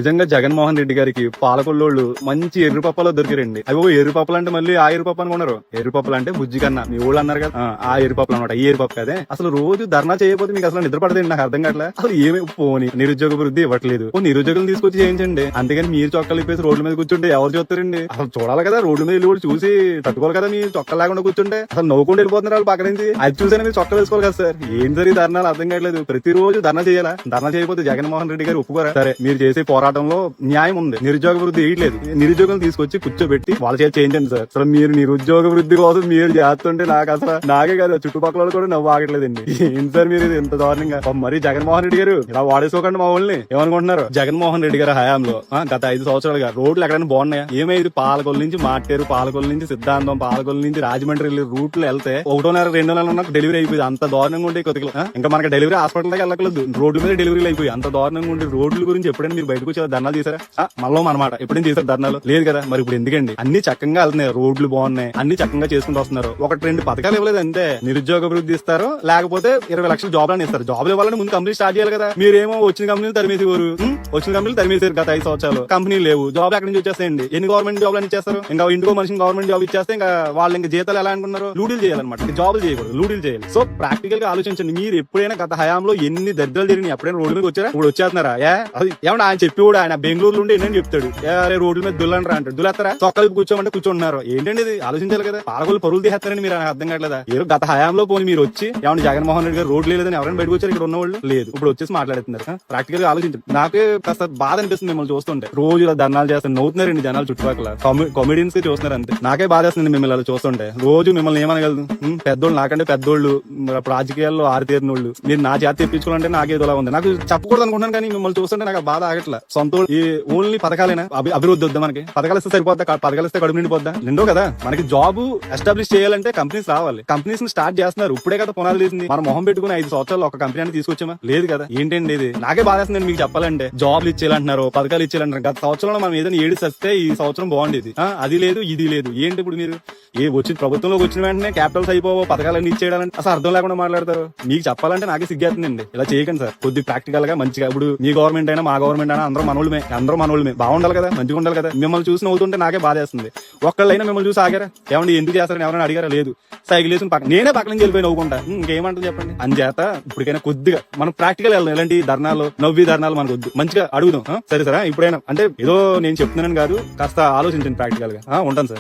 నిజంగా జగన్మోహన్ రెడ్డి గారికి పాలకొల్లోళ్ళు మంచి ఎర్రి పప్పలో దొరికారండి. అవి ఎర్రి పప్పులు అంటే మళ్ళీ ఆ ఎర్రి పప్పు అనుకున్నారు. ఎర్రి పప్పులు అంటే బుజ్జి కన్నా మీ ఊళ్ళు అన్నారు కదా, ఆ ఎర్రి పప్పులు అనమాట. ఈ ఎర్రి పప్పు కదే. అసలు రోజు ధర్నా చేయకపోతే మీకు అసలు నిద్ర పడదండి. నాకు అర్థం కావట్లేదు. అసలు ఏమి పోని నిరుద్యోగ వృద్ధి ఇవ్వట్లేదు. నిరుద్యోగులు తీసుకొచ్చి చేయించండి. అంతేగాని మీరు చొక్కలు ఇప్పేసి రోడ్ల మీద కూర్చుంటే ఎవరు చూస్తారండి? అసలు చూడాలి కదా, రోడ్ల మీద వెళ్ళి కూడా చూసి తట్టుకోవాలి కదా. మీరు చొక్కలు లేకుండా కూర్చుంటే అసలు నవ్వుకుంటూ వెళ్ళిపోతున్నారు వాళ్ళు పక్క నుంచి. అది చూసైనా మీరు చొక్కలు వేసుకోవాలి కదా సార్. ఏం జరిగి ధర్నాలు అర్థం కావట్లేదు. ప్రతిరోజు ధర్నా చేయాలా? ధర్నా చేయకపోతే జగన్మోహన్ రెడ్డి గారు ఒప్పుకోరా? సరే, మీరు చేసే పోరాటంలో న్యాయం ఉంది. నిరుద్యోగ వృద్ధి వేయట్లేదు. నిరుద్యోగులు తీసుకొచ్చి కూర్చోబెట్టి వాళ్ళ చేతి చేయించండి సార్. అసలు మీరు నిరుద్యోగ వృద్ధి కోసం మీరు చేస్తుంటే నాకు అసలు నాకే కాదు చుట్టుపక్కల కూడా నవ్వు ఆగట్లేదండి. ఏం సార్ మీరు ఇంత దారుణంగా? మరి జగన్మోహన్ రెడ్డి గారు ఇలా వాడేసుకోకండి మా వాళ్ళని. ఏమనుకుంటున్నారు? జగన్మోహన్ రెడ్డి గారి హయాంలో గత 5 సంవత్సరాలుగా రోడ్లు ఎక్కడైనా బాగున్నాయా? ఏమైంది? పాలకొల్లు నుంచి మాటేరు, పాలకొల్లు నుంచి సిద్ధాంతం, పాలకొల్లు నుంచి రాజమండ్రి రూట్లు వెళ్తే 1 నెల 2 నెలలు ఉన్నట్టు డెలివరీ అయిపోయింది. అంత దారుణంగా ఉండే కొద్దిగా. ఇంకా మనకి డెలివరీ హాస్పిటల్ దగ్గర వెళ్ళకలేదు, రోడ్డు మీద డెలివరీలు అయిపోయి. అంత దారుణంగా ఉండే రోడ్ల గురించి ఎప్పుడైనా మీరు బయటకు వచ్చి ధర్నాలు చేశారా? మళ్ళీ అనమాట ఎప్పుడైనా చేశారు ధర్నాలు? లేదు కదా. మరి ఇప్పుడు ఎందుకండి? అన్ని చక్కగా వెళ్తున్నాయి, రోడ్లు బాగున్నాయి, అన్ని చక్కగా చేసుకుంటూ వస్తున్నారు. 1-2 పథకాలు ఇవ్వలేదు అంతే. నిరుద్యోగ అభివృద్ధి ఇస్తారు, లేకపోతే 20 లక్షల జాబ్లను ఇస్తారు. జాబ్లు ఇవ్వాలని ముందు కంపెనీ స్టార్ట్ చేయాలి కదా. మీరేమో వచ్చిన కంపెనీలు తరిమేసేవారు. వచ్చిన కంపెనీలు తరిమేసారు గత 5 సంవత్సరాలు. కంపెనీలు లేవు, జాబ్ ఎక్కడి నుంచి వచ్చేస్తాయండి? ఎన్ని గవర్నమెంట్ జాబ్లు అని ఇచ్చేస్తారు? ఇంకా ఇంటికో మనిషిని గవర్నమెంట్ జాబ్ ఇచ్చేస్తే ఇంకా వాళ్ళు ఇంకా జీతాలు ఎలా అనుకున్నారు? లూడీలు చేయాలన్నమాట. జాబులు చేయకూడదు, లూడీలు చేయాలి. సో ప్రాక్టికల్ గా ఆలోచించండి. మీరు ఎప్పుడైనా గత హయాంలో ఎన్ని దరిద్రాలు జరిగినాయి? ఎప్పుడైనా రోడ్ల మీద వచ్చారా? ఇప్పుడు వచ్చేస్తున్నారా? ఏమన్నా ఆయన చెప్పి కూడా ఆయన బెంగళూరు నుండి ఏంటని చెప్తాడు. రోడ్ల మీద దుల్లంటారా అంటాడు. దులేస్తారా? చొక్కలు కూర్చోమంటే కూర్చుంటున్నారు. ఏంటండి ఇది? ఆలోచించాలి కదా. పాలకొల్లు పరువులు తీసేస్తారని మీరు అర్థం కావట్లేదా? ఏదో గత హయాంలో పోనీ మీరు వచ్చి ఏమన్నా జగన్మోహన్ రెడ్డి గారు రోడ్లు లేదని ఎవరైనా బయటకు వచ్చారు? ఇక్కడ ఉన్నవాళ్ళు లేదు. ఇప్పుడు వచ్చేసి మాట్లాడుతున్నారు. ప్రాక్టికల్ గా ఆలోచించండి. నాకే కాస్త బాధ అనిపిస్తుంది మిమ్మల్ని చూస్తుంటే. రోజు ఇలా ధర్నాలు చేస్తారు, నవ్వుతున్నారండి జనాలు చుట్టుపక్కల. కామెడియన్స్ కి చూస్తున్నారు అంతే. నాకే బాధ వేస్తుంది మిమ్మల్ని అలా చూస్తుంటే. రోజు మిమ్మల్ని ఏమనగలదు? పెద్దోళ్ళు, నాకంటే పెద్దోళ్ళు, రాజకీయాల్లో ఆరితేరినోళ్ళు. మీరు నా చేతి తెప్పించుకోవాలంటే నాకేదోలా ఉంది. నాకు చెప్పకూడదు అనుకుంటున్నాను, కానీ మిమ్మల్ని చూస్తుంటే నాకు బాధ ఆగట్లా. సొంత ఈ ఓన్లీ పథకాలేనా? అభివృద్ధి వద్దా మనకి? పథకాలు ఇస్తే సరిపోద్దా? పథకాలు ఇస్తే కడుపు నిండిపోద్దా? నిండో కదా. మనకి జాబ్ ఎస్టాబ్లిష్ చేయాలంటే కంపెనీస్ రావాలి. కంపెనీస్ ని స్టార్ట్ చేస్తున్నారు. ఇప్పుడే కదా పునాలు తీసింది. మన మొహం పెట్టుకుని 5 సంవత్సరాలు ఒక కంపెనీ అని తీసుకొచ్చామా? లేదు కదా. ఏంటండి ఇది? నాకే బాధేస్తుంది మీకు చెప్పాలంటే. జాబ్లు ఇచ్చేయాలంటున్నారు, పథకాలు ఇచ్చేయాలంటున్నారు. గత సంవత్సరంలో మనం ఏదైనా ఏడు వస్తే ఈ సంవత్సరం బాగుండేది. అది లేదు, ఇది లేదు. ఏంటి ఇప్పుడు మీరు వచ్చిన ప్రభుత్వంలోకి వచ్చిన వెంటనే క్యాపిటల్స్ అయిపోవో, పథకాలన్నీ ఇచ్చేయాలంటే అసలు అర్థం లేకుండా మాట్లాడతారు. మీకు చెప్పాలంటే నాకే సిగ్గేస్తుందండి. ఇలా చేయకండి సార్. కొద్ది ప్రాక్టికల్ గా మంచిగా. ఇప్పుడు మీ గవర్నమెంట్ అయినా మా గవర్నమెంట్ అయినా అందరూ మనోళ్ళమే బాగుండాలి కదా, మంచిగా ఉండాలి కదా. మిమ్మల్ని చూసి నవ్వుతుంటే నాకే బాధేస్తుంది. ఒక్కళ్ళైనా మిమ్మల్ని చూసి ఆగారా? ఏమండి ఎందుకు చేస్తారని ఎవరైనా అడిగారా? లేదు. సైకిల్ వేసుకుని నేనే పక్కన నుంచి వెళ్ళిపోయి నవ్వుకుంటా. ఇంకేమంటుంది చెప్పండి. అంచేత ఇప్పటికైనా కొద్దిగా మనం ప్రాక్టికల్ వెళ్దాం. ఇలాంటి ధర్నాలు, నవ్వి ధర్నాలు మనకు వద్దు. మంచిగా అడుగుదాం. సరే ఇప్పుడైనా అంటే ఏదో నేను చెప్తున్నాను కాదు, కాస్త ఆలోచించండి ప్రాక్టికల్ గా. ఉంటాను సార్.